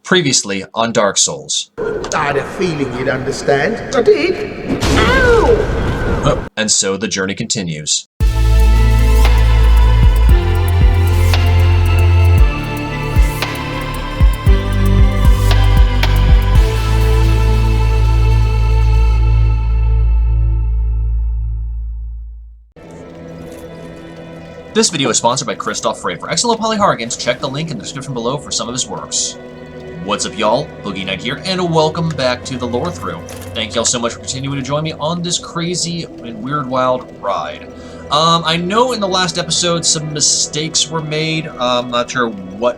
Previously on Dark Souls. I had a feeling you'd understand. I did. Ow! And so the journey continues. This video is sponsored by Christoph Frey. For excellent polyhargans, check the link in the description below for some of his works. What's up, y'all? Boogie Knight here, and welcome back to the Lorethrough. Thank y'all so much for continuing to join me on this crazy and weird, wild ride. I know in the last episode some mistakes were made. I'm not sure what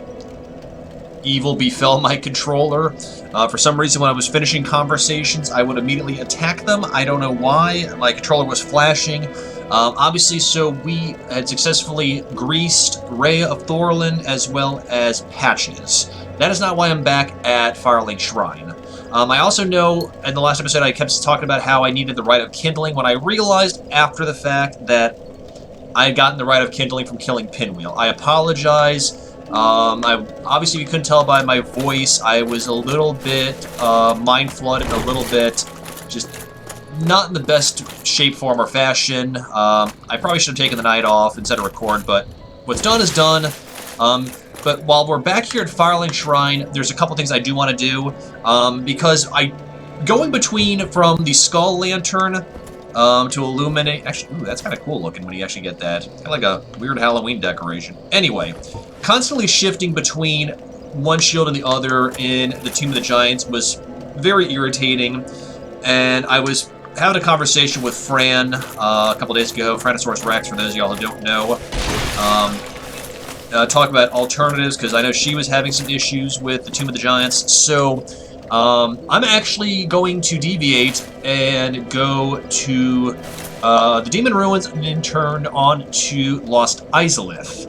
evil befell my controller. For some reason, when I was finishing conversations, I would immediately attack them. I don't know why. My controller was flashing. Obviously, so we had successfully greased Ray of Thorlin as well as Patches. That is not why I'm back at Firelink Shrine. I also know in the last episode I kept talking about how I needed the Rite of Kindling when I realized after the fact that I had gotten the Rite of Kindling from killing Pinwheel. I apologize. Obviously, you couldn't tell by my voice. I was a little bit mind-flooded, a little bit just not in the best shape, form, or fashion. I probably should have taken the night off instead of record, but what's done is done. But while we're back here at Firelink Shrine, there's a couple things I do want to do, because going between from the Skull Lantern to illuminate. Actually, ooh, that's kind of cool looking when you actually get that. Kind of like a weird Halloween decoration. Anyway, constantly shifting between one shield and the other in the Tomb of the Giants was very irritating, and I was having a conversation with Fran a couple days ago, Franosaurus Rex, for those of y'all who don't know. Talk about alternatives, because I know she was having some issues with the Tomb of the Giants. So I'm actually going to deviate and go to the Demon Ruins and then turn on to Lost Izalith.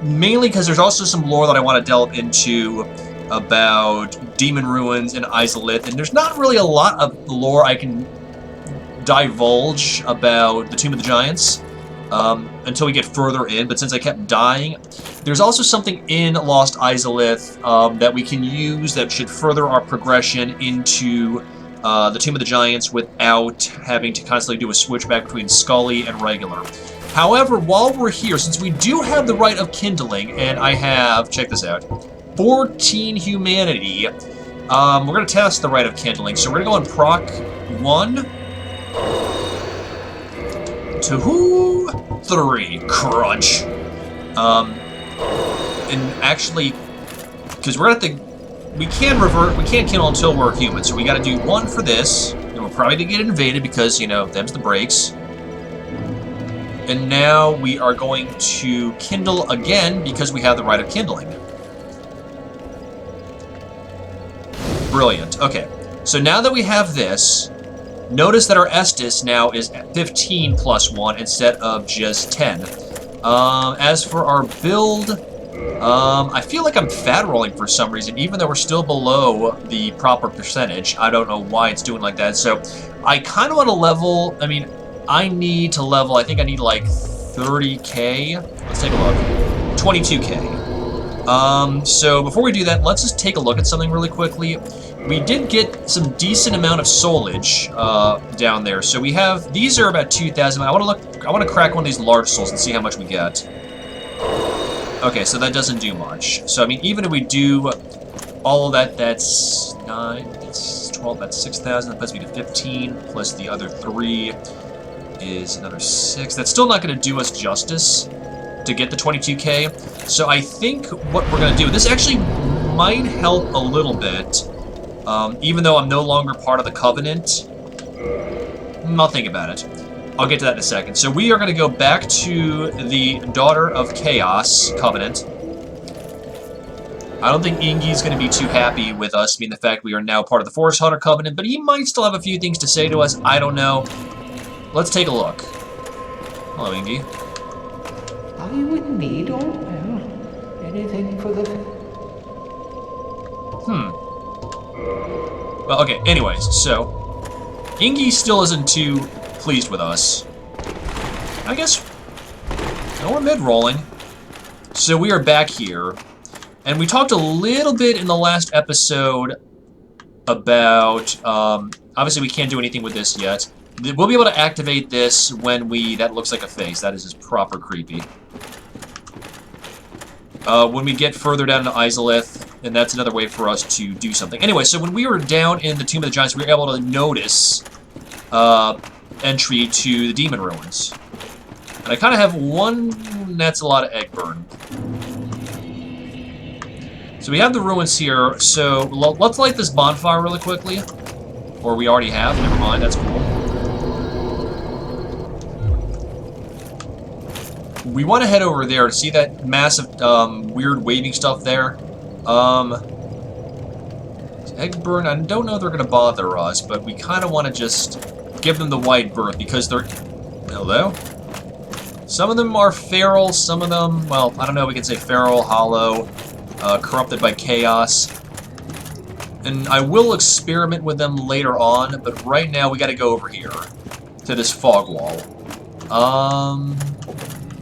Mainly because there's also some lore that I want to delve into about Demon Ruins and Izalith, and there's not really a lot of lore I can divulge about the Tomb of the Giants until we get further in, but since I kept dying, there's also something in Lost Izalith that we can use that should further our progression into the Tomb of the Giants without having to constantly do a switch back between Scully and regular. However, while we're here, since we do have the Rite of Kindling, and I have, check this out, 14 humanity, we're going to test the Rite of Kindling. So we're going to go on proc 1, 2, 3, crunch. And actually, because we're going to have to, we can't kill until we're human, so we got to do 1 for this, and we're probably going to get invaded because, you know, them's the breaks. And now we are going to kindle again because we have the Rite of Kindling. Brilliant. Okay, so now that we have this, notice that our Estus now is at 15 plus 1 instead of just 10. As for our build, I feel like I'm fat rolling for some reason, even though we're still below the proper percentage. I don't know why it's doing like that. So I kind of want to level, I mean, I need to level, I think I need like 30k. Let's take a look. 22k. So before we do that, let's just take a look at something really quickly. We did get some decent amount of soulage down there. So we have, these are about 2,000. I want to crack one of these large souls and see how much we get. Okay, so that doesn't do much. So I mean, even if we do all of that, that's 9, that's 12, that's 6,000. That puts me to 15, plus the other 3 is another 6. That's still not going to do us justice to get the 22k. So I think what we're going to do, this actually might help a little bit, even though I'm no longer part of the Covenant. I'll think about it. I'll get to that in a second. So we are going to go back to the Daughter of Chaos Covenant. I don't think Ingi's going to be too happy with us, being the fact we are now part of the Forest Hunter Covenant, but he might still have a few things to say to us. I don't know. Let's take a look. Hello, Ingi. Are you in need or anything for the... Well, okay, anyways, so Ingi still isn't too pleased with us. I guess, no, we're mid-rolling. So we are back here. And we talked a little bit in the last episode about, obviously we can't do anything with this yet. We'll be able to activate this when that looks like a face. That is just proper creepy. When we get further down into Isolith, and that's another way for us to do something. Anyway, so when we were down in the Tomb of the Giants, we were able to notice entry to the Demon Ruins. And I kind of have one that's a lot of egg burn. So we have the ruins here, so let's light this bonfire really quickly. Or we already have, never mind, that's cool. We want to head over there to see that massive, weird waving stuff there. Egg burn, I don't know if they're going to bother us, but we kind of want to just give them the wide berth because they're... Hello? Some of them are feral, some of them, well, I don't know, we can say feral, hollow, corrupted by chaos. And I will experiment with them later on, but right now we got to go over here to this fog wall.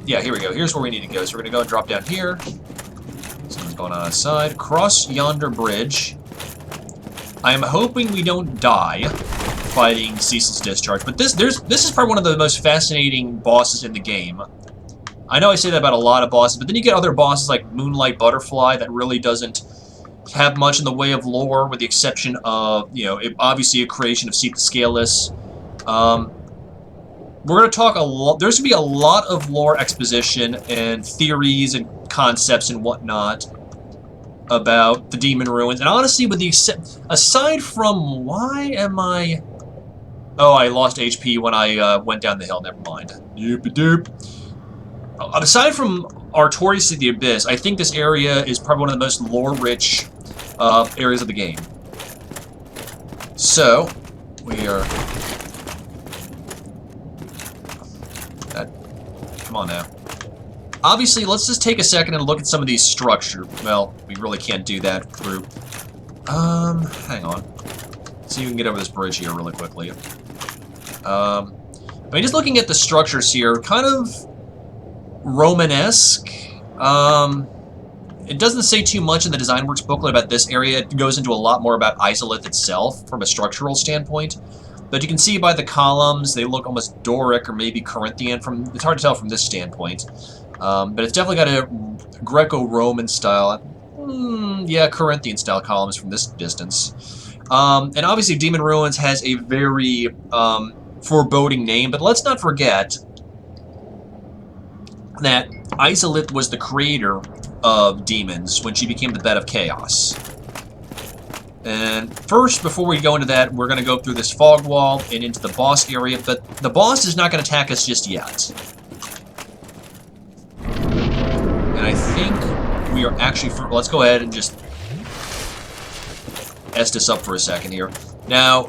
Yeah, here we go. Here's where we need to go. So we're going to go and drop down here. Something's going on outside. Cross yonder bridge. I am hoping we don't die fighting Ceaseless Discharge, but this is probably one of the most fascinating bosses in the game. I know I say that about a lot of bosses, but then you get other bosses like Moonlight Butterfly that really doesn't have much in the way of lore, with the exception of, you know, obviously a creation of Scaleless. We're going to talk a lot. There's going to be a lot of lore exposition and theories and concepts and whatnot about the Demon Ruins. And honestly, with the aside from why am I... Oh, I lost HP when I went down the hill. Never mind. Doop-a-doop. Aside from Artorias of the Abyss, I think this area is probably one of the most lore-rich areas of the game. So, we are... Come on now. Obviously, let's just take a second and look at some of these structures. Well, we really can't do that through... hang on. See if we can get over this bridge here really quickly. I mean, just looking at the structures here, kind of Romanesque. It doesn't say too much in the Design Works booklet about this area. It goes into a lot more about Isolith itself from a structural standpoint. But you can see by the columns, they look almost Doric or maybe Corinthian. It's hard to tell from this standpoint. But it's definitely got a Greco-Roman style. Yeah, Corinthian style columns from this distance. And obviously Demon Ruins has a very foreboding name, but let's not forget that Isolith was the creator of demons when she became the bed of chaos. And first, before we go into that, we're going to go through this fog wall and into the boss area, but the boss is not going to attack us just yet. And I think we are actually... Let's go ahead and just S this up for a second here. Now,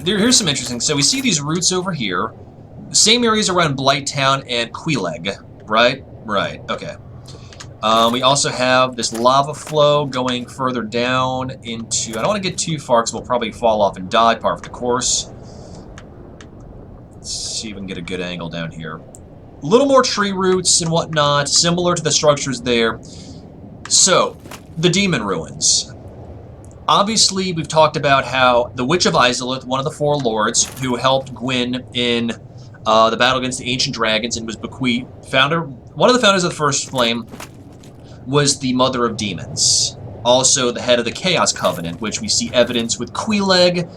here's some interesting... So we see these roots over here. Same areas around Blighttown and Queeleg, right? Right, okay. We also have this lava flow going further down into... I don't want to get too far because we'll probably fall off and die, part of the course. Let's see if we can get a good angle down here. A little more tree roots and whatnot, similar to the structures there. So, the Demon Ruins. Obviously, we've talked about how the Witch of Isolith, one of the four lords who helped Gwyn in the battle against the Ancient Dragons and was bequeathed, one of the founders of the First Flame, was the Mother of Demons. Also the head of the Chaos Covenant, which we see evidence with Queeleg,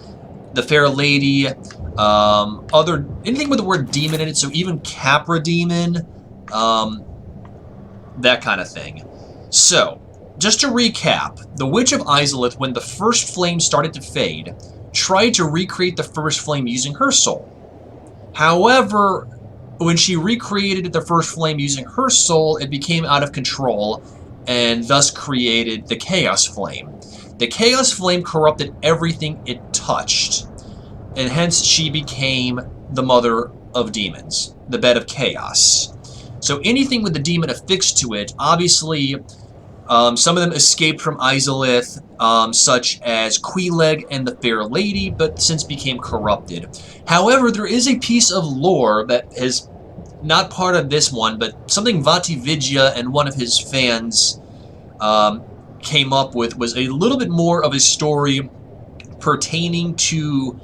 the Fair Lady, anything with the word demon in it, so even Capra Demon, that kind of thing. So, just to recap, the Witch of Isolith, when the First Flame started to fade, tried to recreate the First Flame using her soul. However, when she recreated the First Flame using her soul, it became out of control, and thus created the Chaos Flame. The Chaos Flame corrupted everything it touched, and hence she became the Mother of Demons, the Bed of Chaos. So anything with the demon affixed to it, obviously, some of them escaped from Isolith, such as Queeleg and the Fair Lady, but since became corrupted. However, there is a piece of lore that is not part of this one, but something Vati Vidya and one of his fans came up with was a little bit more of a story pertaining to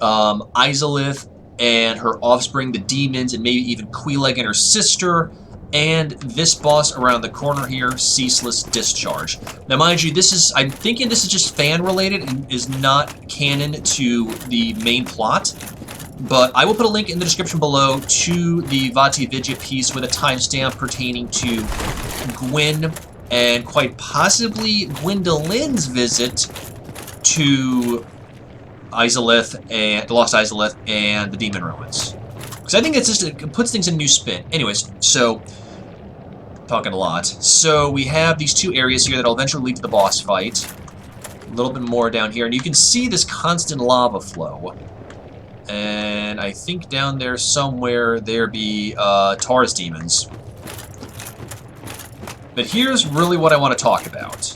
Isolith and her offspring, the demons, and maybe even Queeleg and her sister, and this boss around the corner here, Ceaseless Discharge. Now, mind you, I'm thinking this is just fan-related and is not canon to the main plot, but I will put a link in the description below to the Vati Vidya piece with a timestamp pertaining to Gwyn and quite possibly Gwendolyn's visit to Isolith and the Lost Isolith and the Demon Ruins. Because I think it puts things in a new spin. Anyways, so talking a lot. So we have these two areas here that'll eventually lead to the boss fight. A little bit more down here, and you can see this constant lava flow. And I think down there somewhere there be Taurus demons. But here's really what I want to talk about.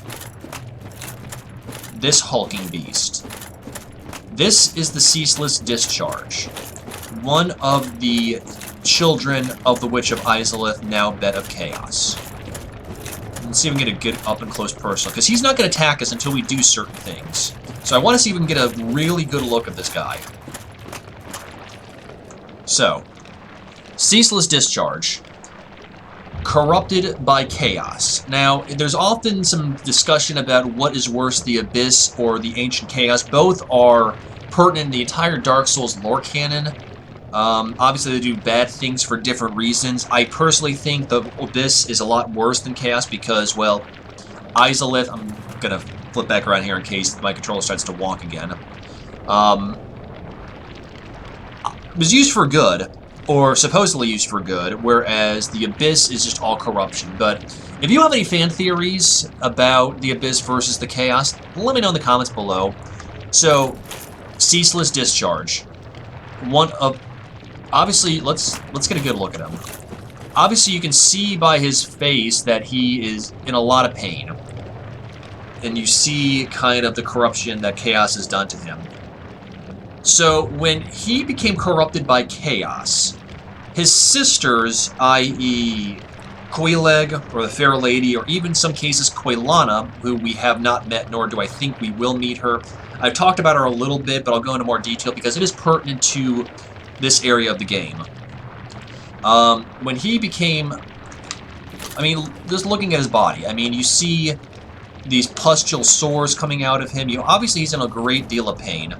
This hulking beast. This is the Ceaseless Discharge, one of the children of the Witch of Isolith, now Bed of Chaos. Let's see if we can get a good up-and-close personal, because he's not going to attack us until we do certain things. So I want to see if we can get a really good look at this guy. So, Ceaseless Discharge. Corrupted by Chaos. Now, there's often some discussion about what is worse, the Abyss or the Ancient Chaos. Both are pertinent in the entire Dark Souls lore canon. Obviously, they do bad things for different reasons. I personally think the Abyss is a lot worse than Chaos because, well, Isolith... I'm going to flip back around here in case my controller starts to wonk again. Was used for good, or supposedly used for good, whereas the Abyss is just all corruption. But if you have any fan theories about the Abyss versus the Chaos, let me know in the comments below. So, Ceaseless Discharge. One of... Obviously, let's get a good look at him. Obviously, you can see by his face that he is in a lot of pain. And you see kind of the corruption that Chaos has done to him. So, when he became corrupted by Chaos, his sisters, i.e. Queeleg, or the Fair Lady, or even in some cases Quelana, who we have not met, nor do I think we will meet her. I've talked about her a little bit, but I'll go into more detail because it is pertinent to this area of the game. When he became... I mean, just looking at his body, I mean, you see these pustule sores coming out of him. Obviously, he's in a great deal of pain.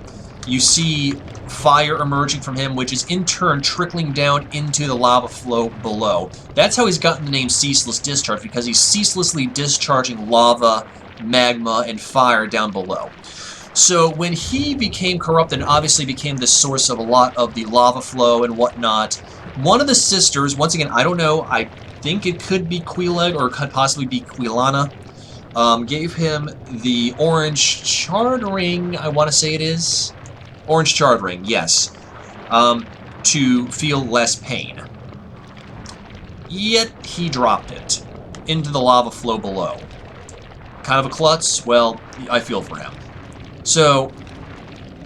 You see fire emerging from him, which is in turn trickling down into the lava flow below. That's how he's gotten the name Ceaseless Discharge, because he's ceaselessly discharging lava, magma, and fire down below. So when he became corrupted and obviously became the source of a lot of the lava flow and whatnot, one of the sisters, once again, I don't know, I think it could be Queeleg or could possibly be Quelana, gave him the orange charred ring, I want to say it is. Orange charred ring, yes, to feel less pain. Yet he dropped it into the lava flow below. Kind of a klutz? Well, I feel for him. So,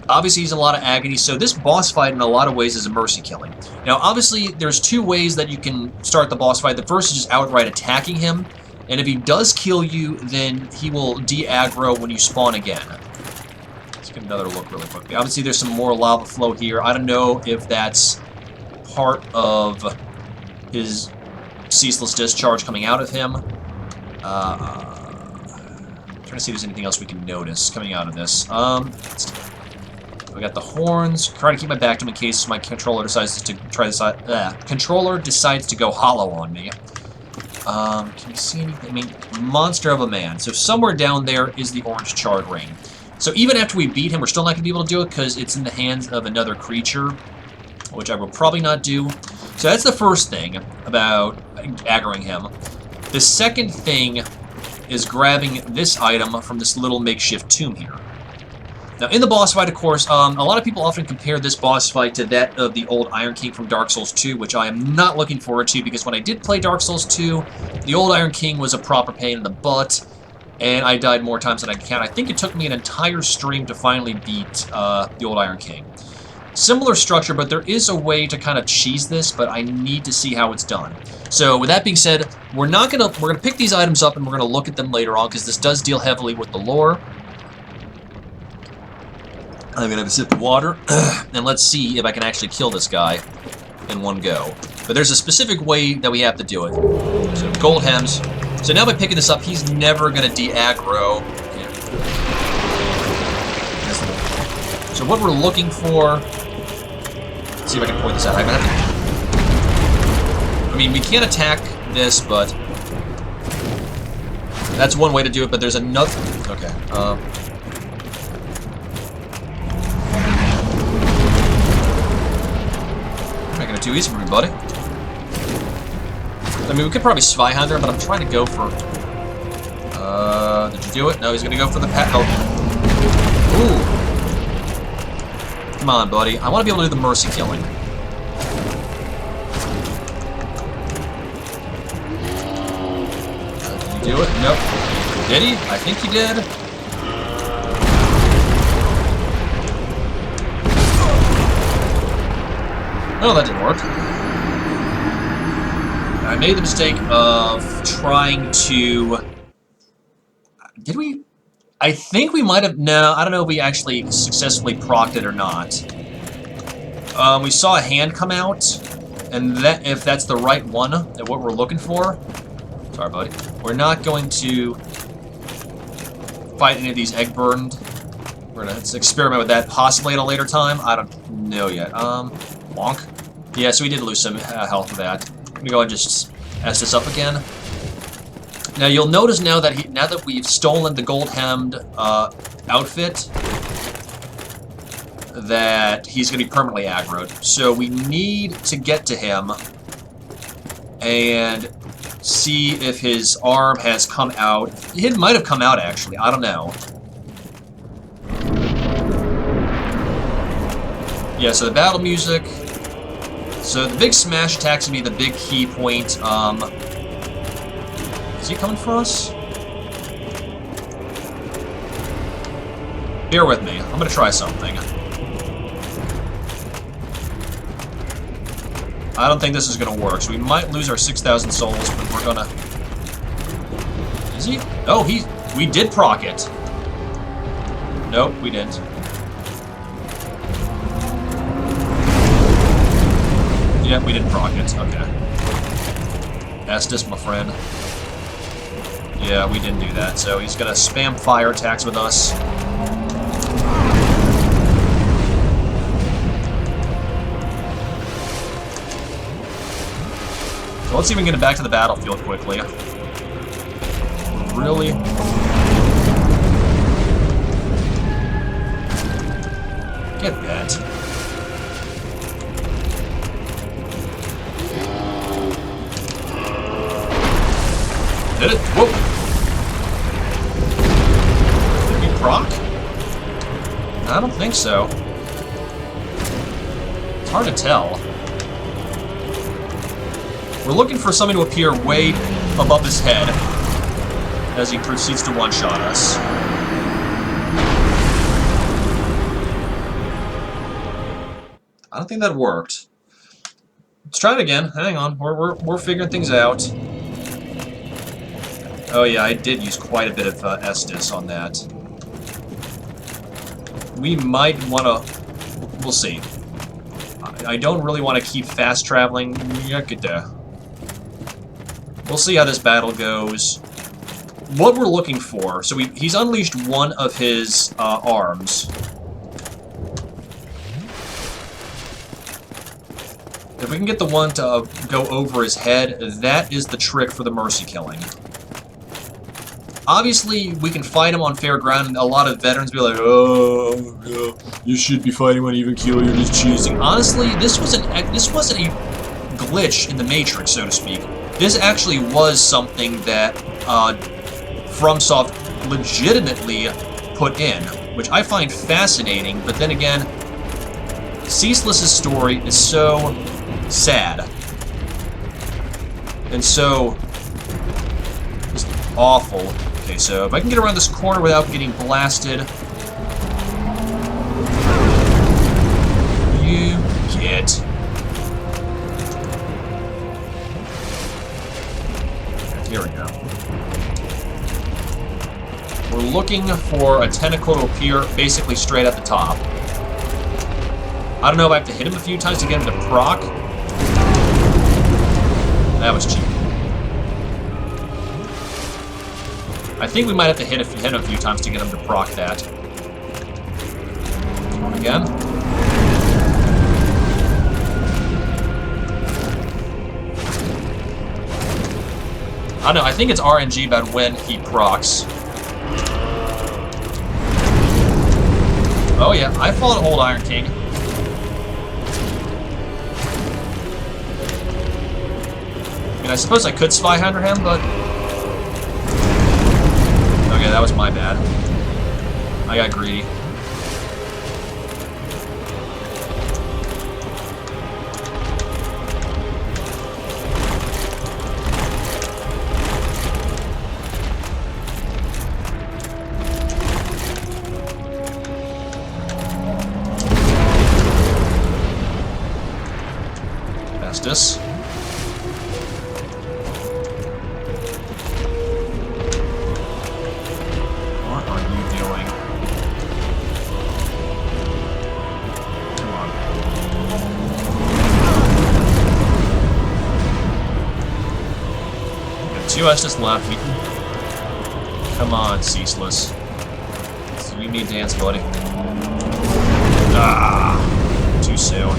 obviously he's in a lot of agony, so this boss fight in a lot of ways is a mercy killing. Now, obviously, there's two ways that you can start the boss fight. The first is just outright attacking him, and if he does kill you, then he will de-aggro when you spawn again. Get another look really quickly. Obviously, there's some more lava flow here. I don't know if that's part of his ceaseless discharge coming out of him. I'm trying to see if there's anything else we can notice coming out of this. We got the horns. Trying to keep my back to him in case my controller decides to go hollow on me. Can you see anything? I mean, monster of a man. So somewhere down there is the orange charred ring. So even after we beat him, we're still not going to be able to do it because it's in the hands of another creature, which I will probably not do. So that's the first thing about aggroing him. The second thing is grabbing this item from this little makeshift tomb here. Now, in the boss fight, of course, a lot of people often compare this boss fight to that of the old Iron King from Dark Souls 2, which I am not looking forward to because when I did play Dark Souls 2, the old Iron King was a proper pain in the butt. And I died more times than I can count. I think it took me an entire stream to finally beat the old Iron King. Similar structure, but there is a way to kind of cheese this, but I need to see how it's done. So with that being said, we're gonna pick these items up and we're gonna look at them later on because this does deal heavily with the lore. I'm gonna have a sip of water, and let's see if I can actually kill this guy in one go. But there's a specific way that we have to do it. So gold hems. So now by picking this up, he's never gonna de-aggro. Yeah. So what we're looking for. Let's see if I can point this out. I mean, we can't attack this, but that's one way to do it. But there's another. Okay. Making it too easy for me, buddy. I mean, we could probably spy hunter, but I'm trying to go for. Did you do it? No, he's gonna go for the pat. Oh. Ooh. Come on, buddy. I want to be able to do the mercy killing. Did you do it? Nope. Did he? I think he did. No, that didn't work. I made the mistake of trying to... Did we... I think we might have... No, I don't know if we actually successfully procced it or not. We saw a hand come out, and that if that's the right one, that what we're looking for... Sorry, buddy. We're not going to fight any of these egg burned. We're going to experiment with that possibly at a later time. I don't know yet. Wonk. Yeah, so we did lose some health with that. I'm going to go ahead and just S this up again. Now you'll notice now that we've stolen the gold-hemmed outfit, that he's going to be permanently aggroed. So we need to get to him and see if his arm has come out. It might have come out, actually. I don't know. Yeah, so the battle music. So the big smash attack's going to be the big key point. Is he coming for us? Bear with me. I'm going to try something. I don't think this is going to work, so we might lose our 6,000 souls, but we're going to... Is he? Oh, we did proc it. Nope, we didn't. Yep, we didn't proc it. Okay. Estus, my friend. Yeah, we didn't do that, so he's gonna spam fire attacks with us. So let's see if we can get back to the battlefield quickly. Really? Get that. Did it? Whoa! Did we proc? I don't think so. It's hard to tell. We're looking for something to appear way above his head as he proceeds to one-shot us. I don't think that worked. Let's try it again. Hang on. We're figuring things out. Oh yeah, I did use quite a bit of Estus on that. We might want to... We'll see. I don't really want to keep fast traveling. We'll see how this battle goes. What we're looking for... So he's unleashed one of his arms. If we can get the one to go over his head, that is the trick for the mercy killing. Obviously, we can fight him on fair ground, and a lot of veterans be like, "Oh, no, you should be fighting on even keel. You're just cheesing." Honestly, this wasn't a glitch in the Matrix, so to speak. This actually was something that FromSoft legitimately put in, which I find fascinating. But then again, Ceaseless's story is so sad and so just awful. Okay, so if I can get around this corner without getting blasted... it. Here we go. We're looking for a tentacle to appear basically straight at the top. I don't know if I have to hit him a few times to get him to proc. That was cheap. I think we might have to hit him a few times to get him to proc that. Come on again. I don't know, I think it's RNG about when he procs. Oh yeah, I followed old Iron King. I mean, I suppose I could spy under him, but... Okay, that was my bad. I got greedy. Estus. What are you doing? Come on. Got 2 Estus left. Come on, Ceaseless. 3-me dance, buddy. Ah! Too soon.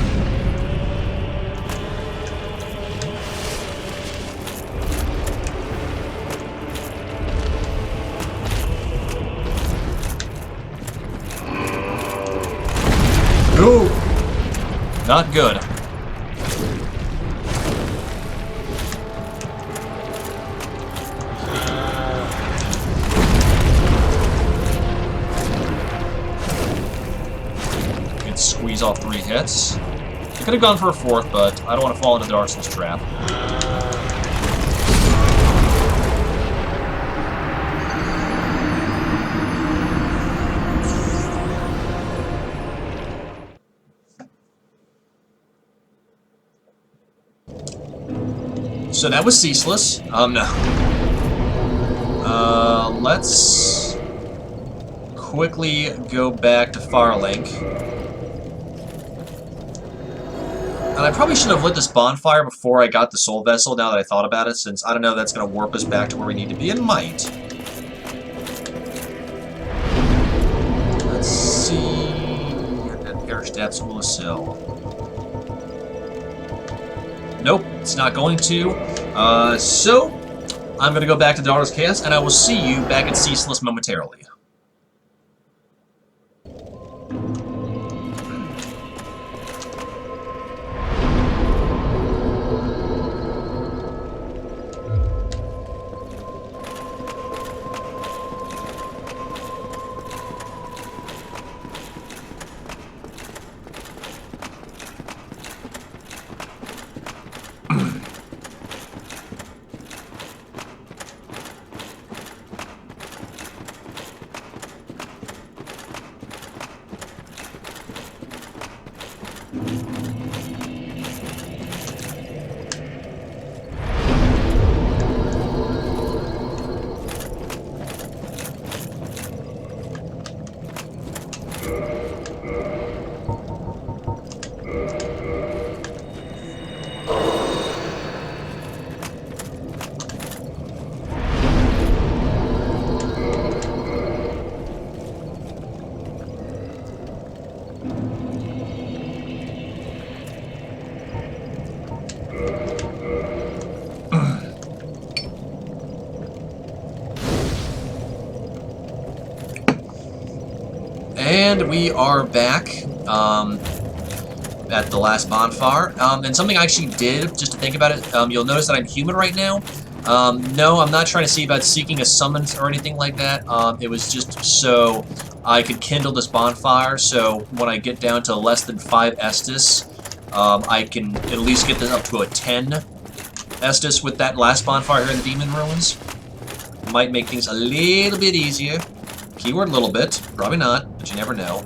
No! Not good. Could squeeze off 3 hits. I could have gone for a 4th, but I don't want to fall into the Arsenal's trap. So that was Ceaseless. No. Let's quickly go back to Firelink. And I probably should have lit this bonfire before I got the Soul Vessel, now that I thought about it, since I don't know if that's going to warp us back to where we need to be. It might. Let's see... Parish Depths Willis-Hill. Nope, it's not going to. So, I'm going to go back to Daughter's Chaos, and I will see you back at Ceaseless momentarily. And we are back at the last bonfire. And something I actually did, just to think about it, you'll notice that I'm human right now. No, I'm not trying to see about seeking a summons or anything like that. It was just so I could kindle this bonfire, so when I get down to less than 5 Estus, I can at least get this up to a 10 Estus with that last bonfire here in the Demon Ruins. Might make things a little bit easier. Keyword little bit, probably not, but you never know.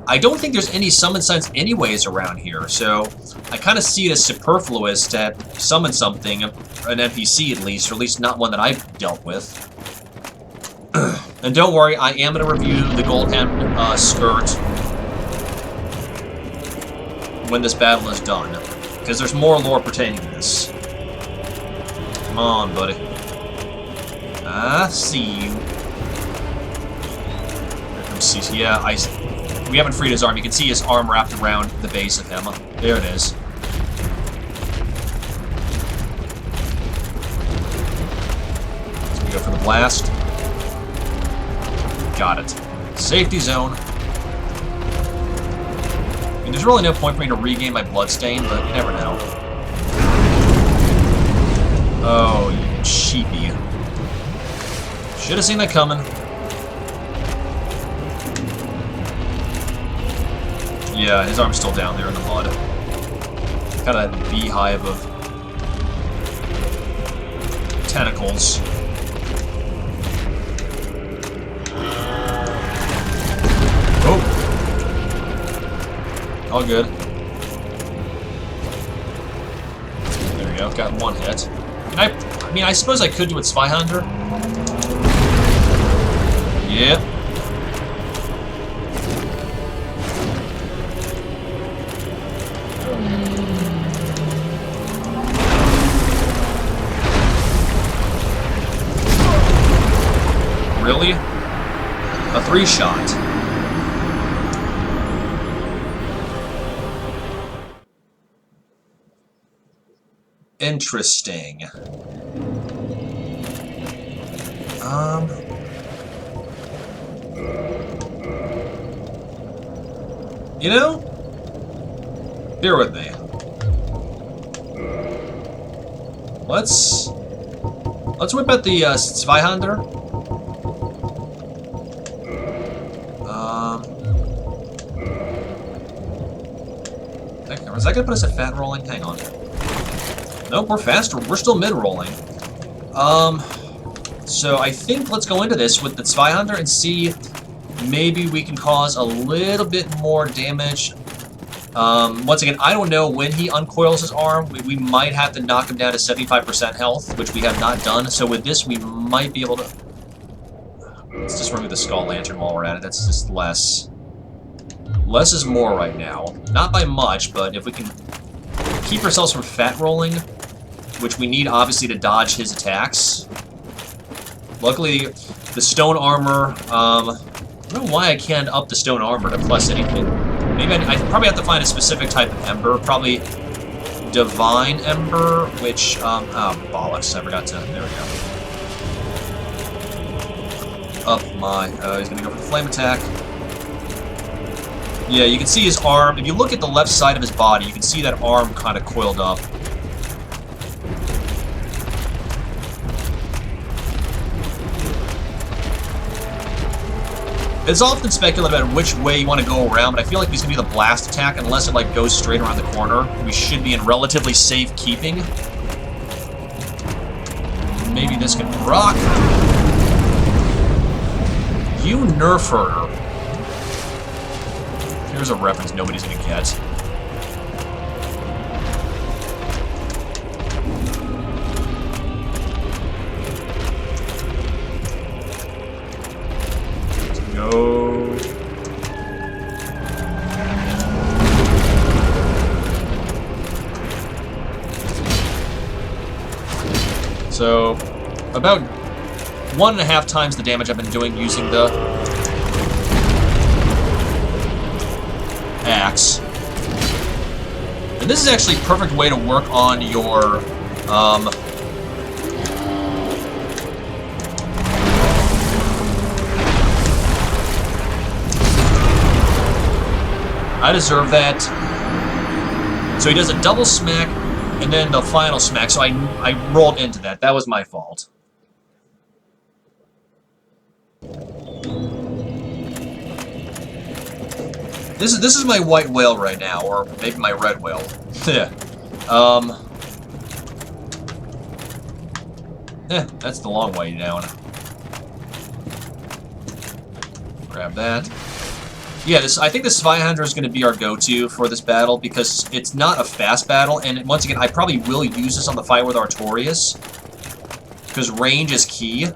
I don't think there's any summon signs anyways around here, so I kind of see it as superfluous to summon something, an NPC at least, or at least not one that I've dealt with. And don't worry, I am going to review the Gold Hand skirt when this battle is done, because there's more lore pertaining to this. Come on, buddy. I see you. Here comes CC. Yeah, we haven't freed his arm. You can see his arm wrapped around the base of him. There it is. So we go for the blast. Got it. Safety zone. I mean, there's really no point for me to regain my bloodstain, but you never know. Oh, you cheapie. Should have seen that coming. Yeah, his arm's still down there in the mud. Got a beehive of tentacles. Oh! All good. There we go, got one hit. I mean, I suppose I could do it Zweihänder. Yep. Really? A 3-shot. Interesting. You know? Bear with me. Let's whip out the Zweihänder. Is that gonna put us at fat rolling? Hang on. Nope, we're faster. We're still mid rolling. So I think let's go into this with the Zweihänder and see maybe we can cause a little bit more damage. Once again, I don't know when he uncoils his arm. We might have to knock him down to 75% health, which we have not done. So with this, we might be able to... Let's just remove the Skull Lantern while we're at it. That's just less. Less is more right now. Not by much, but if we can keep ourselves from fat rolling, which we need obviously to dodge his attacks. Luckily, the stone armor, I don't know why I can't up the stone armor to plus anything. Maybe I probably have to find a specific type of ember, probably Divine Ember, which, oh, bollocks, I forgot to, there we go. Up my, he's gonna go for the flame attack. Yeah, you can see his arm. If you look at the left side of his body, you can see that arm kind of coiled up. It's often speculated about which way you want to go around, but I feel like he's going to be the blast attack unless it like goes straight around the corner. We should be in relatively safe keeping. Maybe this can rock. You nerf herder. Here's a reference nobody's gonna get. Let's go. So, about 1.5 times the damage I've been doing using the axe. And this is actually a perfect way to work on your, I deserve that. So he does a double smack, and then the final smack, so I rolled into that. That was my fault. This is my white whale right now, or maybe my red whale. That's the long way down. Grab that. Yeah, I think this Zweihander is going to be our go-to for this battle because it's not a fast battle, and once again, I probably will use this on the fight with Artorias because range is key.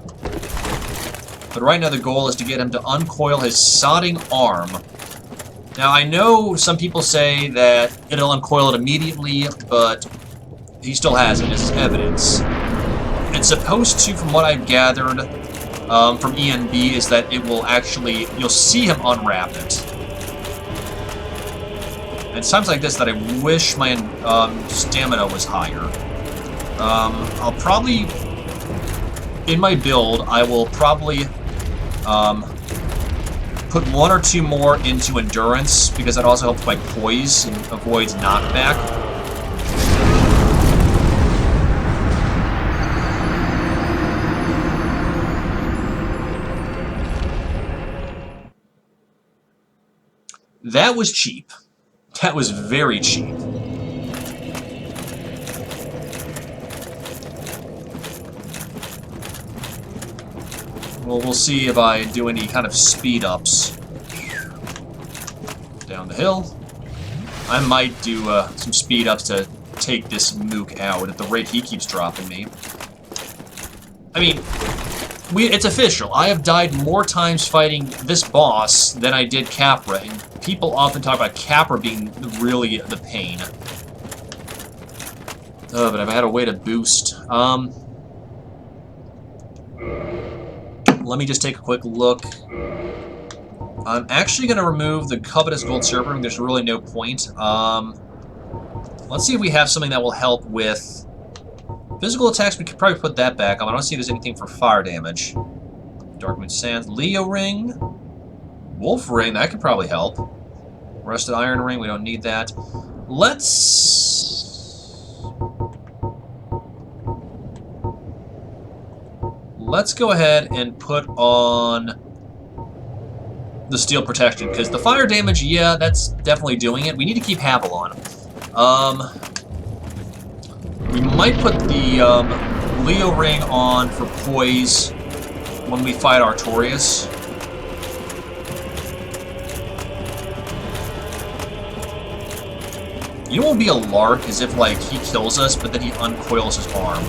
But right now the goal is to get him to uncoil his sodding arm. Now, I know some people say that it'll uncoil it immediately, but he still hasn't, as evidence. It's supposed to, from what I've gathered from ENB, is that it will actually, you'll see him unwrap it. And it's times like this that I wish my stamina was higher. I'll probably, in my build, I will probably put 1 or 2 more into endurance, because that also helps by poise and avoids knockback. That was cheap. That was very cheap. Well, we'll see if I do any kind of speed-ups. Down the hill. I might do some speed-ups to take this Mook out at the rate he keeps dropping me. I mean, it's official. I have died more times fighting this boss than I did Capra, and people often talk about Capra being really the pain. Oh, but I've had a way to boost. Let me just take a quick look. I'm actually going to remove the Covetous Gold Serpent. There's really no point. Let's see if we have something that will help with physical attacks. We could probably put that back on. I don't see if there's anything for fire damage. Darkmoon Sands, Leo Ring, Wolf Ring. That could probably help. Rusted Iron Ring. We don't need that. Let's go ahead and put on the Steel Protection, because the fire damage, yeah, that's definitely doing it. We need to keep Havilon. We might put the Leo Ring on for poise when we fight Artorias. You know what would be a lark is if, like, he kills us, but then he uncoils his arm.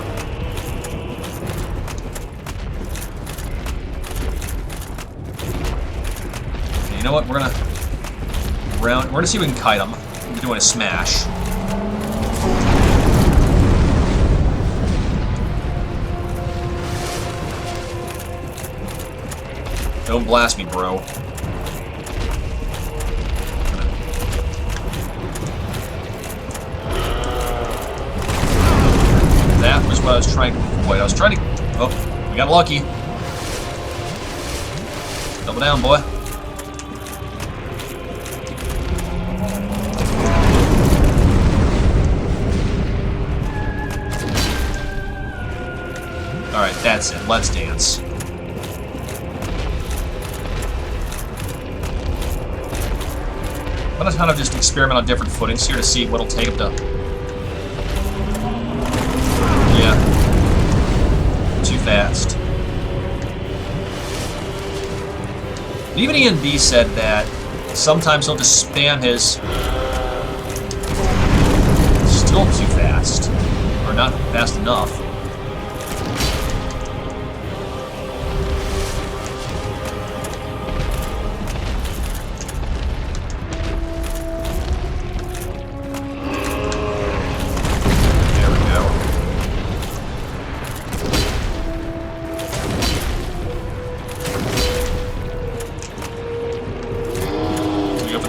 Okay, you know what? We're gonna see if we can kite him. We're doing a smash. Don't blast me, bro. That was what I was trying to avoid. I was trying to... Oh, we got lucky. Double down, boy. Alright, that's it. Let's dance. I'm gonna kind of just experiment on different footings here to see what'll take him to... Yeah. Too fast. And even ENB said that sometimes he'll just spam his... Still too fast. Or not fast enough.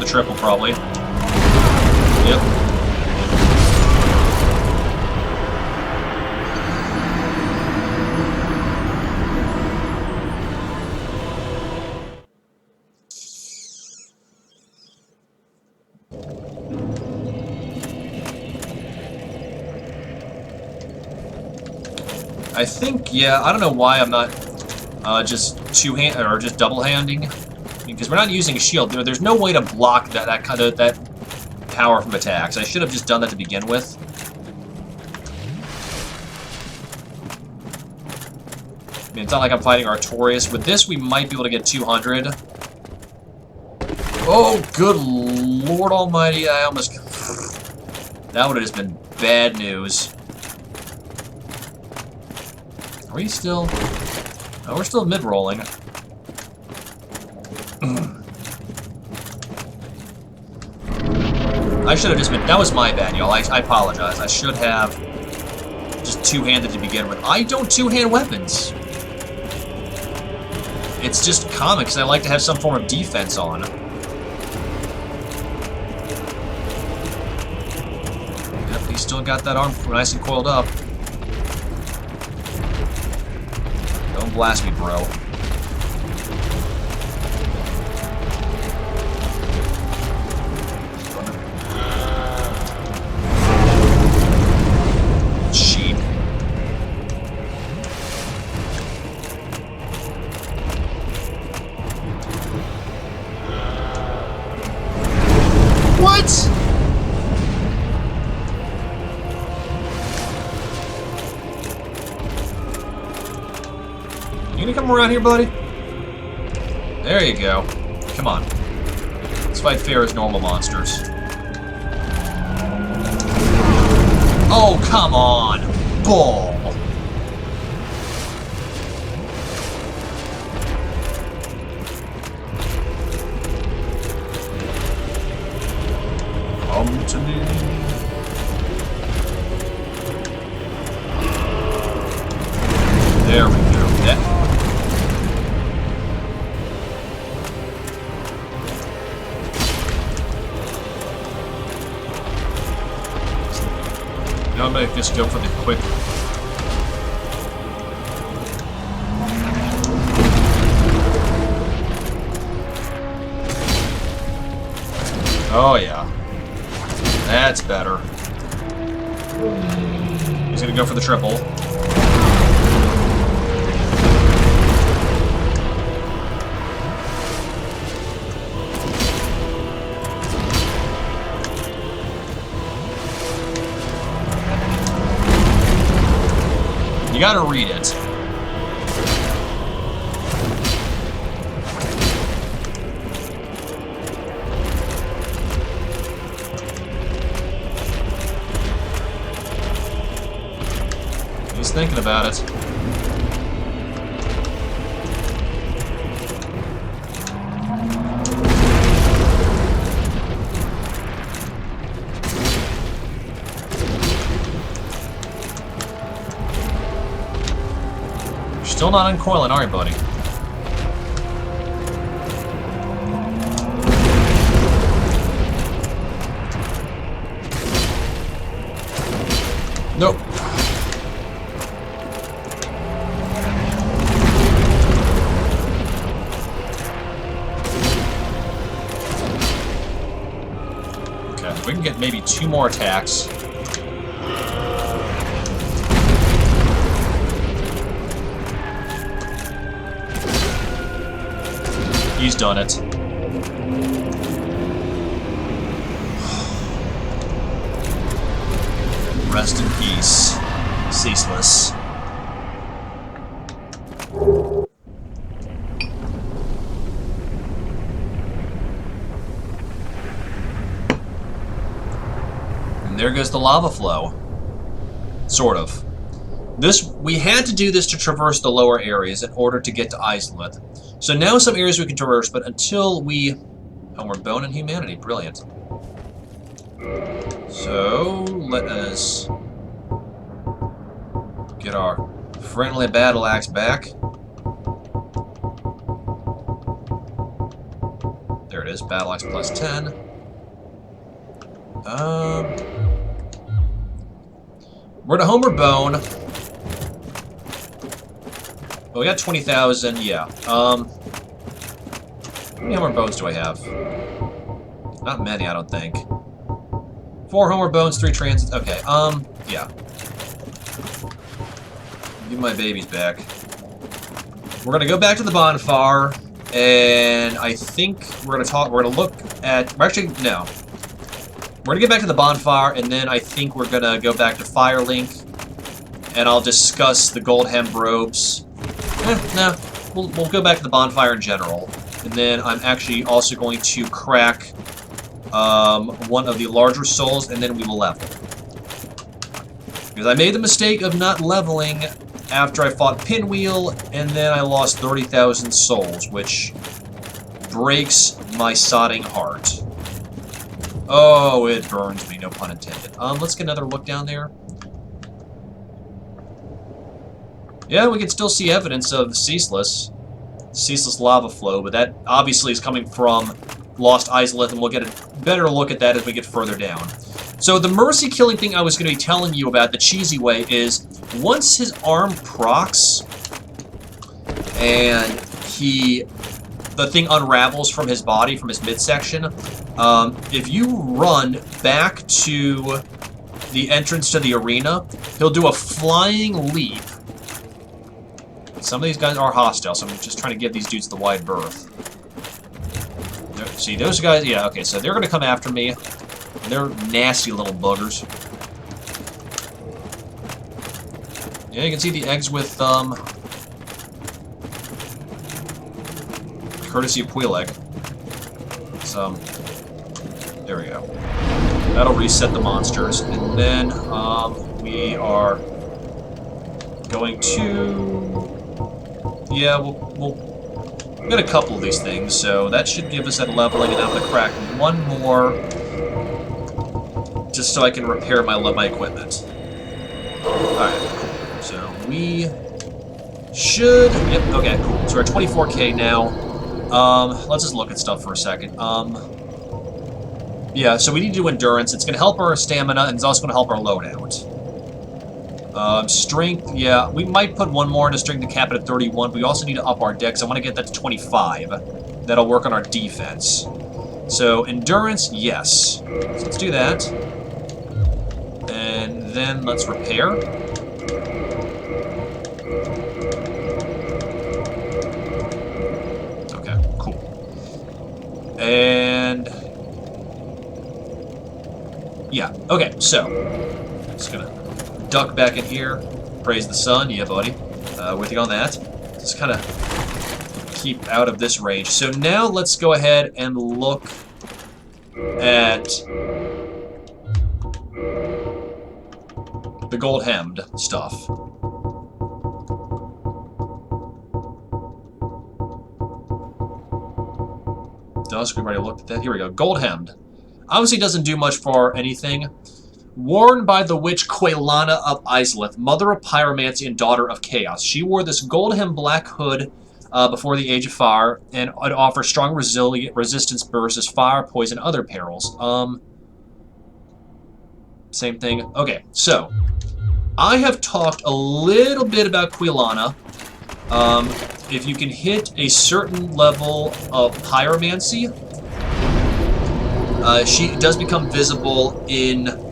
Triple, probably. Yep. I think, yeah, I don't know why I'm not just two-hand or just double-handing. Because we're not using a shield. There's no way to block that kind of power from attacks. I should have just done that to begin with. I mean, it's not like I'm fighting Artorias. With this, we might be able to get 200. Oh, good Lord Almighty! I almost. That would have just been bad news. Are we still? Oh, we're still mid-rolling. I should have just been... That was my bad, y'all. I apologize. I should have just two-handed to begin with. I don't two-hand weapons. It's just comics. I like to have some form of defense on. Yep, he's still got that arm nice and coiled up. Don't blast me, bro. Sheep. What? You gonna come around here, buddy? There you go. Come on. Let's fight fair as normal monsters. Oh, come on! Bull! Come to me. There we go. That. I'm gonna just go for the quick. Oh yeah, that's better. He's gonna go for the triple. You gotta read it. He's thinking about it. Still not uncoiling, are you, buddy? Nope. Okay, we can get maybe 2 more attacks. He's done it. Rest in peace, ceaseless. And there goes the lava flow. Sort of. We had to do this to traverse the lower areas in order to get to Isleth. So now some areas we can traverse, but until we... Oh, we're bone and humanity. Brilliant. So, let us get our friendly battle axe back. There it is, battle axe plus 10. We're to Homer Bone. Well, we got 20,000, yeah. How many Homer Bones do I have? Not many, I don't think. 4 Homer Bones, 3 transits. Okay, yeah. Give my babies back. We're gonna go back to the bonfire, and I think we're gonna look at... Actually, no. We're gonna get back to the bonfire, and then I think we're gonna go back to Firelink, and I'll discuss the gold hem robes. No, we'll go back to the bonfire in general. And then I'm actually also going to crack one of the larger souls, and then we will level. Because I made the mistake of not leveling after I fought Pinwheel, and then I lost 30,000 souls, which breaks my sodding heart. Oh, it burns me, no pun intended. Let's get another look down there. Yeah, we can still see evidence of ceaseless lava flow, but that obviously is coming from Lost Isolith, and we'll get a better look at that as we get further down. So the mercy killing thing I was going to be telling you about the cheesy way is once his arm procs and the thing unravels from his body, from his midsection, if you run back to the entrance to the arena, he'll do a flying leap. Some of these guys are hostile, so I'm just trying to give these dudes the wide berth. See, those guys, yeah, okay, so they're going to come after me. They're nasty little buggers. Yeah, you can see the eggs with, courtesy of Queeleg. So, there we go. That'll reset the monsters. And then, we are going to... Yeah, we'll get a couple of these things, so that should give us that leveling, and I'm going to crack one more just so I can repair my equipment. Alright, cool. So we should... Yep, okay, cool. So we're at 24k now. Let's just look at stuff for a second. Yeah, so we need to do endurance. It's going to help our stamina, and it's also going to help our loadout. Strength, yeah, we might put one more into strength to cap it at 31, but we also need to up our dex. I want to get that to 25. That'll work on our defense. So, endurance, yes. So let's do that. And then let's repair. Okay, cool. And... yeah, okay, so... just gonna duck back in here. Praise the sun, yeah, buddy. With you on that. Just kind of keep out of this range. So now let's go ahead and look at the gold hemmed stuff. Dusk, we've already looked at that. Here we go. Gold hemmed. Obviously doesn't do much for anything. Worn by the witch Quelana of Isolith, mother of pyromancy and daughter of chaos. She wore this gold-hemmed black hood before the Age of Fire, and it offers strong resistance versus fire, poison, and other perils. Same thing. Okay, so I have talked a little bit about Quelana. If you can hit a certain level of pyromancy, she does become visible in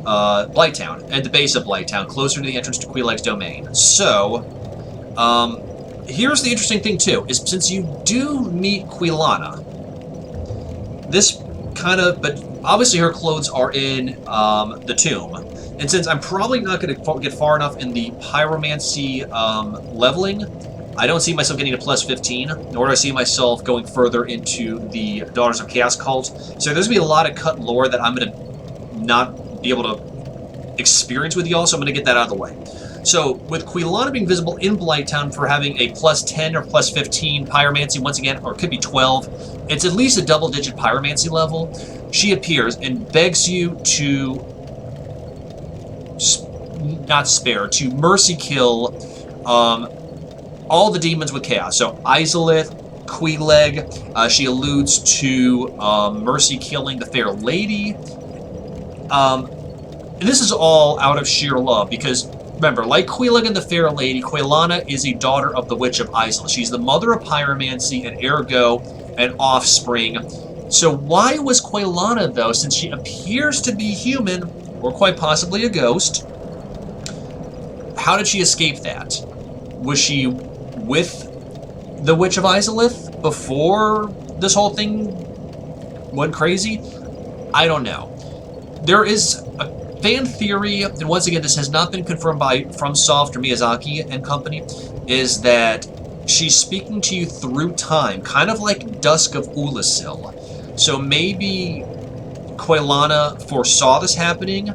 Blighttown, at the base of Blighttown, closer to the entrance to Queeleg's domain. So, here's the interesting thing too, is since you do meet Quelana, this kind of, but obviously her clothes are in the tomb, and since I'm probably not going to get far enough in the pyromancy leveling, I don't see myself getting to plus 15, nor do I see myself going further into the Daughters of Chaos cult. So there's going to be a lot of cut lore that I'm going to not be able to experience with y'all, so I'm going to get that out of the way. So, with Quelana being visible in Blighttown for having a plus 10 or plus 15 pyromancy, once again, or it could be 12, it's at least a double-digit pyromancy level. She appears and begs you to to mercy kill all the demons with chaos. So, Isolith, Queeleg, she alludes to mercy killing the Fair Lady. And this is all out of sheer love, because, remember, like Queeleg and the Fair Lady, Quelana is a daughter of the Witch of Isolith. She's the mother of pyromancy, and ergo, an offspring. So why was Quelana, though, since she appears to be human, or quite possibly a ghost, how did she escape that? Was she with the Witch of Isolith before this whole thing went crazy? I don't know. There is a fan theory, and once again, this has not been confirmed by FromSoft or Miyazaki and company, is that she's speaking to you through time, kind of like Dusk of Ulasil. So maybe Quelana foresaw this happening,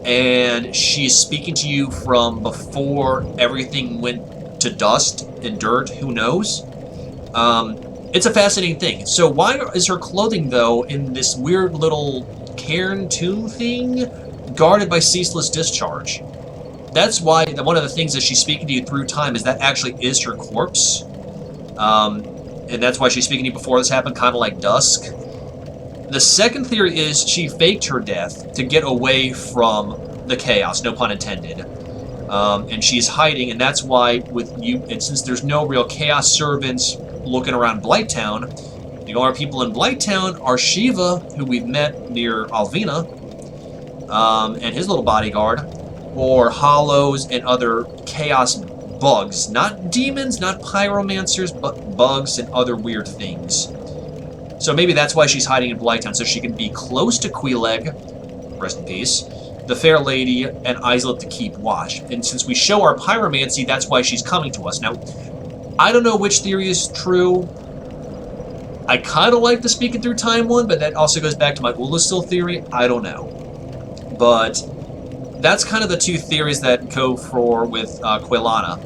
and she's speaking to you from before everything went to dust and dirt. Who knows? It's a fascinating thing. So why is her clothing, though, in this weird little cairn tomb thing, guarded by ceaseless discharge? That's why one of the things that she's speaking to you through time is that actually is her corpse. And that's why she's speaking to you before this happened, kind of like Dusk. The second theory is she faked her death to get away from the chaos, no pun intended. And she's hiding, and that's why with you, and since there's no real chaos servants looking around Blighttown, the only people in Blighttown are Shiva, who we've met near Alvina, and his little bodyguard, or Hollows and other chaos bugs. Not demons, not pyromancers, but bugs and other weird things. So maybe that's why she's hiding in Blighttown, so she can be close to Queeleg, rest in peace, the Fair Lady, and Islip to keep watch. And since we show our pyromancy, that's why she's coming to us. Now, I don't know which theory is true. I kind of like the speaking through time one, but that also goes back to my Ulasil theory. I don't know. But that's kind of the two theories that go for with Quelana.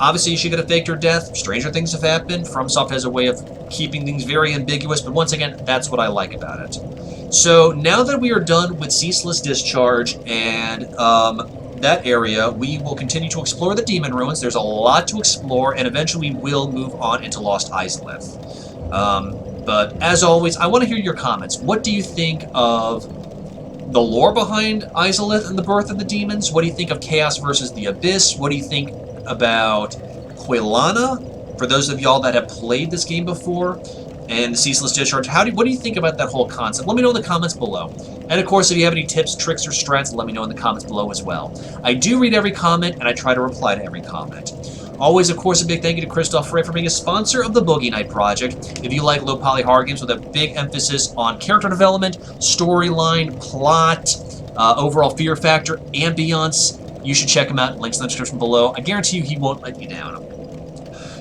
Obviously, she could have faked her death. Stranger things have happened. FromSoft has a way of keeping things very ambiguous, but once again, that's what I like about it. So now that we are done with Ceaseless Discharge and that area, we will continue to explore the Demon Ruins. There's a lot to explore, and eventually we will move on into Lost Izalith. But as always, I want to hear your comments. What do you think of the lore behind Izalith and the birth of the demons? What do you think of Chaos versus the Abyss? What do you think about Quelana, for those of y'all that have played this game before, and the Ceaseless Discharge? What do you think about that whole concept? Let me know in the comments below. And of course, if you have any tips, tricks, or strats, let me know in the comments below as well. I do read every comment, and I try to reply to every comment. Always, of course, a big thank you to Christoph Frey for being a sponsor of the Boogie Night Project. If you like low poly horror games with a big emphasis on character development, storyline, plot, overall fear factor, ambiance, you should check him out. Links in the description below. I guarantee you he won't let you down.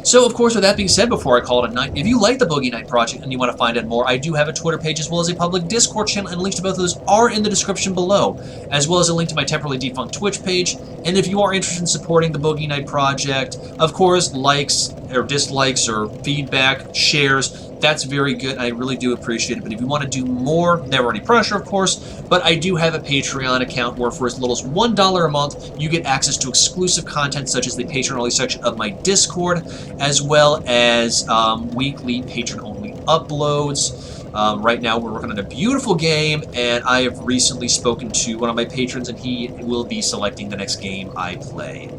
So, of course, with that being said, before I call it a night, if you like the Boogie Night Project and you want to find out more, I do have a Twitter page as well as a public Discord channel, and links to both of those are in the description below, as well as a link to my temporarily defunct Twitch page. And if you are interested in supporting the Boogie Night Project, of course, likes or dislikes or feedback, shares, that's very good, and I really do appreciate it. But if you want to do more, never any pressure, of course, but I do have a Patreon account where for as little as $1 a month, you get access to exclusive content such as the patron-only section of my Discord, as well as weekly patron-only uploads. Right now, we're working on a beautiful game, and I have recently spoken to one of my patrons, and he will be selecting the next game I play.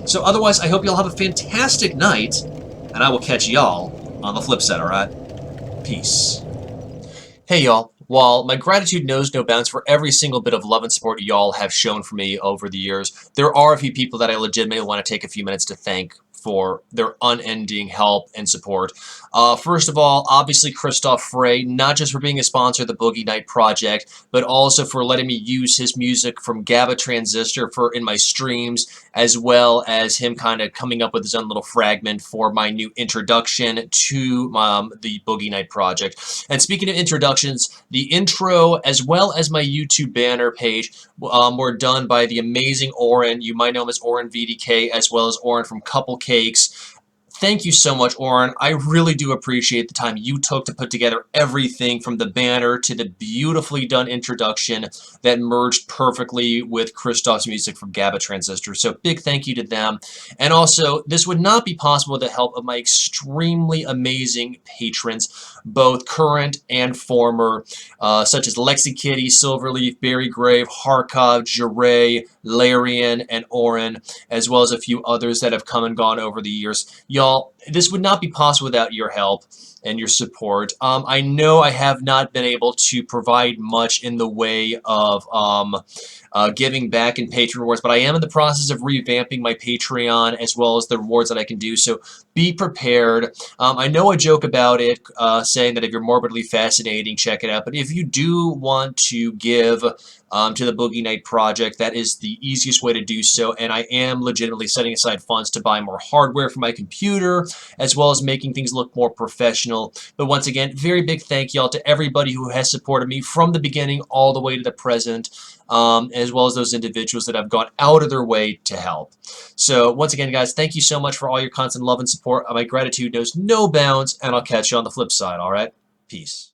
So otherwise, I hope y'all have a fantastic night, and I will catch y'all on the flip side, alright? Peace. Hey y'all, while my gratitude knows no bounds for every single bit of love and support y'all have shown for me over the years, there are a few people that I legitimately want to take a few minutes to thank for their unending help and support. First of all, obviously Christoph Frey, not just for being a sponsor of the Boogie Night Project, but also for letting me use his music from GABA Transistor in my streams, as well as him kind of coming up with his own little fragment for my new introduction to the Boogie Night Project. And speaking of introductions, the intro as well as my YouTube banner page were done by the amazing Oren. You might know him as Oren VDK, as well as Oren from Couple Cakes. Thank you so much, Oren. I really do appreciate the time you took to put together everything from the banner to the beautifully done introduction that merged perfectly with Christoph's music from GABA Transistor. So big thank you to them. And also, this would not be possible with the help of my extremely amazing patrons, both current and former, such as Lexi Kitty, Silverleaf, Barry Grave, Harkov, Jiray, Larian, and Oren, as well as a few others that have come and gone over the years. Y'all, this would not be possible without your help and your support. I know I have not been able to provide much in the way of giving back in Patreon rewards, but I am in the process of revamping my Patreon as well as the rewards that I can do, so be prepared. I know I joke about it, saying that if you're morbidly fascinating, check it out, but if you do want to give to the Boogie Night Project, that is the easiest way to do so, and I am legitimately setting aside funds to buy more hardware for my computer, as well as making things look more professional. But once again, very big thank y'all to everybody who has supported me from the beginning all the way to the present, as well as those individuals that have gone out of their way to help. So once again, guys, thank you so much for all your constant love and support. My gratitude knows no bounds, and I'll catch you on the flip side, all right? Peace.